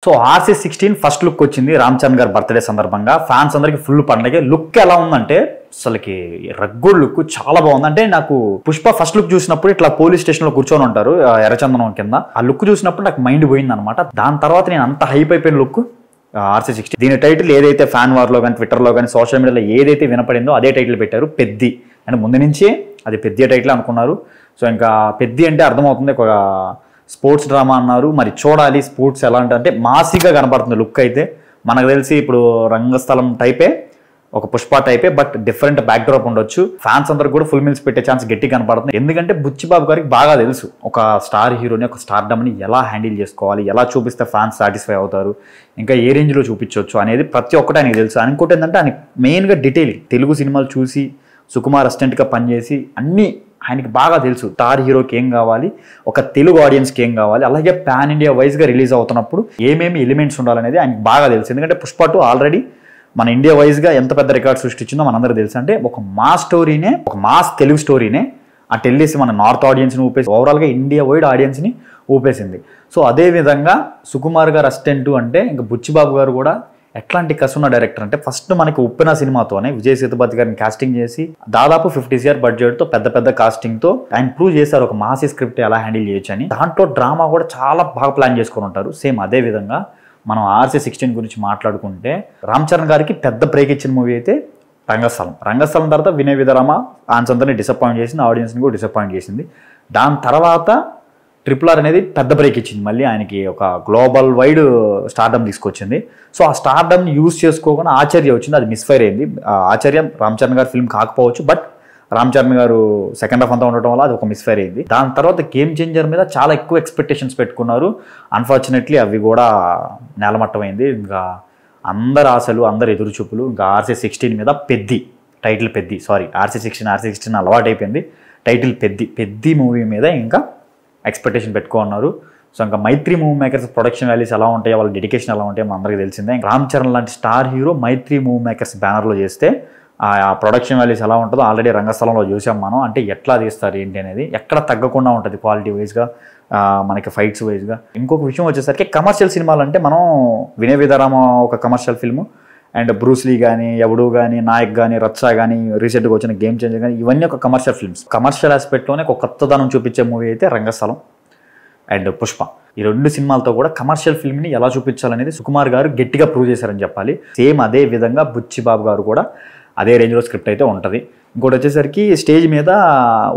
So RC16 first look వచ్చింది రామ్ చరణ్ గారి birthday సందర్భంగా. ఫ్యాన్స్ అందరికి ఫుల్ పండగ. లుక్ ఎలా ఉందంటే అసలుకి రగ్గుడ్ లుక్ చాలా బాగుంది. అంటే నాకు పుష్ప ఫస్ట్ లుక్ చూసినప్పుడు ఇట్లా పోలీస్ స్టేషన్ లో కూర్చొని ఉంటారు ఎర్రచందనం కింద. ఆ లుక్ చూసినప్పుడు నాకు మైండ్ పోయింది అనమాట. దాని తర్వాత నేను అంత హైప్ అయిపోయిన లుక్ RC16. దీని టైటిల్ ఏదైతే ఫ్యాన్ వార్ లో కానీ ట్విట్టర్ లో కానీ సోషల్ మీడియాలో ఏదైతే వినపడిందో అదే టైటిల్ పెట్టారు, పెద్ది. అంటే ముందు నుంచే అది పెద్ద టైటిల్ అనుకున్నారు. సో ఇంకా పెద్ది అంటే అర్థమవుతుంది ఒక స్పోర్ట్స్ డ్రామా అన్నారు. మరి చూడాలి స్పోర్ట్స్ ఎలా అంటే మాసిగా కనపడుతుంది లుక్ అయితే. మనకు తెలిసి ఇప్పుడు రంగస్థలం టైపే, ఒక పుష్ప టైపే, బట్ డిఫరెంట్ బ్యాక్ డ్రాప్ ఉండొచ్చు. ఫ్యాన్స్ అందరికి కూడా ఫుల్ మీల్స్ పెట్టే ఛాన్స్ గట్టి కనపడుతుంది. ఎందుకంటే బుచ్చిబాబు గారికి బాగా తెలుసు ఒక స్టార్ హీరోని, ఒక స్టార్డమ్ని ఎలా హ్యాండిల్ చేసుకోవాలి, ఎలా చూపిస్తే ఫ్యాన్స్ సాటిస్ఫై అవుతారు, ఇంకా ఏ రేంజ్లో చూపించవచ్చు అనేది ప్రతి ఒక్కటి ఆయనకి తెలుసు. ఇంకోటి ఏంటంటే ఆయన మెయిన్గా డీటెయిలింగ్. తెలుగు సినిమాలు చూసి సుకుమార్ అసిస్టెంట్గా పనిచేసి అన్నీ ఆయనకి బాగా తెలుసు. స్టార్ హీరోకి ఏం కావాలి, ఒక తెలుగు ఆడియన్స్కి ఏం కావాలి, అలాగే పాన్ ఇండియా వైజ్గా రిలీజ్ అవుతున్నప్పుడు ఏమేమి ఎలిమెంట్స్ ఉండాలనేది ఆయనకి బాగా తెలుసు. ఎందుకంటే పుష్ప 2 ఆల్రెడీ మన ఇండియా వైజ్గా ఎంత పెద్ద రికార్డ్ సృష్టించిందో మనందరికీ తెలుసు. అంటే ఒక మాస్ స్టోరీనే, ఒక మాస్ తెలుగు స్టోరీనే అటు వెళ్ళేసి మన నార్త్ ఆడియన్స్ని ఊపేసి ఓవరాల్గా ఇండియా వైడ్ ఆడియన్స్ని ఊపేసింది. సో అదేవిధంగా సుకుమార్ గారు అసిస్టెంట్ అంటే ఇంకా బుచ్చిబాబు గారు కూడా ఎట్లాంటి కసున్న డైరెక్టర్ అంటే ఫస్ట్ మనకి ఉప్పెన సినిమాతోనే విజయ్ సేతుపతి గారిని కాస్టింగ్ చేసి దాదాపు 50 CR బడ్జెట్తో పెద్ద కాస్టింగ్తో ఆయన ప్రూవ్ చేశారు ఒక మాసీ స్క్రిప్ట్ ఎలా హ్యాండిల్ చేయొచ్చు అని. దాంట్లో డ్రామా కూడా చాలా బాగా ప్లాన్ చేసుకొని ఉంటారు. సేమ్ అదే విధంగా మనం RC16 గురించి మాట్లాడుకుంటే రామ్ చరణ్ గారికి పెద్ద బ్రేక్ ఇచ్చిన మూవీ అయితే రంగస్థలం తర్వాత వినయ విధరామ ఆన్స్ అందరినీ డిసప్పాయింట్ చేసింది, ఆడియన్స్ని కూడా డిసప్పాయింట్ చేసింది. దాని తర్వాత RRR అనేది పెద్ద బ్రేక్ ఇచ్చింది, మళ్ళీ ఆయనకి ఒక గ్లోబల్ వైడ్ స్టార్డమ్ తీసుకొచ్చింది. సో ఆ స్టార్డమ్ని యూజ్ చేసుకోకుండా ఆచార్య వచ్చింది, అది మిస్ఫైర్ అయింది. ఆచార్య రామ్ చరణ్ గారి ఫిల్మ్ కాకపోవచ్చు, బట్ రామ్ చరణ్ గారు సెకండ్ హాఫ్ అంతా ఉండటం వల్ల అది ఒక మిస్ఫైర్ అయింది. దాని తర్వాత గేమ్ చేంజర్ మీద చాలా ఎక్కువ ఎక్స్పెక్టేషన్స్ పెట్టుకున్నారు. అన్ఫార్చునేట్లీ అవి కూడా నేలమట్టమైంది. ఇంకా అందరు ఆశలు, అందరు ఎదురుచూపులు ఇంకా RC16 మీద టైటిల్ పెద్ది, RC16 అలవాటు అయిపోయింది. టైటిల్ పెద్ది మూవీ మీద ఇంకా ఎక్స్పెక్టేషన్ పెట్టుకున్నారు. సో ఇంకా మైత్రి మూవీ మేకర్స్ ప్రొడక్షన్ వాల్యూస్ ఎలా ఉంటాయో, వాళ్ళ డెడికేషన్ ఎలా ఉంటాయో మన అందరికీ తెలిసిందే. రామ్ చరణ్ లాంటి స్టార్ హీరో మైత్రి మూవీ మేకర్స్ బ్యానర్లో చేస్తే ఆ ప్రొడక్షన్ వాల్యూస్ ఎలా ఉంటుందో ఆల్రెడీ రంగస్థలంలో చూసాం మనం. అంటే ఎట్లా తీస్తారు ఏంటి అనేది ఎక్కడ తగ్గకుండా ఉంటుంది క్వాలిటీ వైజ్గా, మనకి ఫైట్స్ వైజ్గా. ఇంకొక విషయం వచ్చేసరికి కమర్షియల్ సినిమాలు అంటే మనం వినయ విధరామ ఒక కమర్షియల్ ఫిల్ము, అండ్ బ్రూస్లీ కానీ, ఎవడు కానీ, నాయక్ కానీ, రచ్చా కానీ, రీసెంట్గా వచ్చిన గేమ్ చేంజర్ కానీ, ఇవన్నీ ఒక కమర్షియల్ ఫిల్మ్స్. కమర్షియల్ ఆస్పెక్ట్లోనే ఒక కొత్తదనం చూపించే మూవీ అయితే రంగస్థలం అండ్ పుష్ప. ఈ 2 సినిమాలతో కూడా కమర్షియల్ ఫిల్మ్ని ఎలా చూపించాలనేది సుకుమార్ గారు గట్టిగా ప్రూవ్ చేశారని చెప్పాలి. సేమ్ అదే విధంగా బుచ్చిబాబు గారు కూడా అదే రేంజ్లో స్క్రిప్ట్ అయితే ఉంటుంది. ఇంకోటి వచ్చేసరికి స్టేజ్ మీద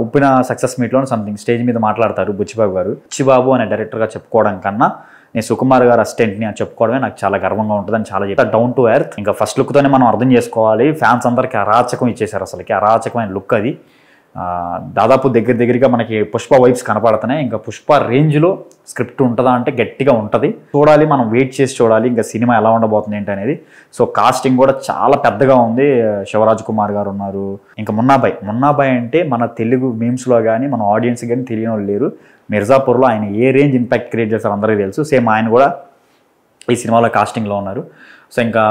ఉప్పిన సక్సెస్ మీట్లో స్టేజ్ మీద మాట్లాడతారు బుచ్చిబాబు గారు. బుచ్చిబాబు అనే డైరెక్టర్గా చెప్పుకోవడం కన్నా నేను సుకుమార్ గారు అసిస్టెంట్ని అని చెప్పుకోవడమే నాకు చాలా గర్వంగా ఉంటుందని చాలా చెప్పారు. Down to earth. ఇంకా ఫస్ట్ లుక్తోనే మనం అర్థం చేసుకోవాలి. ఫ్యాన్స్ అందరికీ అరాచకం ఇచ్చేశారు, అసలుకి అరాచకమైన లుక్ అది. దాదాపు దగ్గరగా మనకి పుష్ప వైబ్స్ కనపడుతున్నాయి. ఇంకా పుష్ప రేంజ్లో స్క్రిప్ట్ ఉంటుందా అంటే గట్టిగా ఉంటుంది. చూడాలి, మనం వెయిట్ చేసి చూడాలి ఇంకా సినిమా ఎలా ఉండబోతుంది ఏంటి అనేది. సో కాస్టింగ్ కూడా చాలా పెద్దగా ఉంది. శివరాజ్ కుమార్ గారు ఉన్నారు. ఇంకా మున్నాబాయ్ అంటే మన తెలుగు మీమ్స్లో కానీ మన ఆడియన్స్ కానీ తెలియని వాళ్ళు లేరు. మిర్జాపూర్లో ఆయన ఏ రేంజ్ ఇంపాక్ట్ క్రియేట్ చేస్తారో అందరికీ తెలుసు. సేమ్ ఆయన కూడా ఈ సినిమాలో కాస్టింగ్లో ఉన్నారు. సో ఇంకా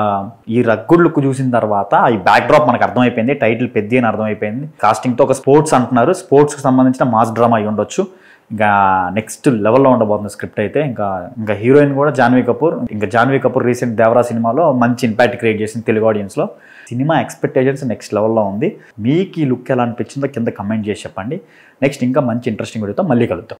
ఈ రగ్గుడ్ లుక్ చూసిన తర్వాత ఈ బ్యాక్ డ్రాప్ మనకు అర్థమైపోయింది, టైటిల్ పెద్ద అని అర్థమైపోయింది. కాస్టింగ్తో ఒక స్పోర్ట్స్ అంటున్నారు, స్పోర్ట్స్కి సంబంధించిన మాస్ డ్రామా అయి ఉండొచ్చు. ఇంకా నెక్స్ట్ లెవెల్లో ఉండబోతుంది స్క్రిప్ట్ అయితే. ఇంకా హీరోయిన్ కూడా జాన్వీ కపూర్ రీసెంట్ దేవరా సినిమాలో మంచి ఇంపాక్ట్ క్రియేట్ చేసింది తెలుగు ఆడియన్స్లో. సినిమా ఎక్స్పెక్టేషన్స్ నెక్స్ట్ లెవెల్లో ఉంది. మీకు ఈ లుక్ ఎలా అనిపించిందో కింద కమెంట్ చేసి చెప్పండి. నెక్స్ట్ ఇంకా మంచి ఇంట్రెస్టింగ్ వీడియోతో మళ్ళీ కలుద్దాం.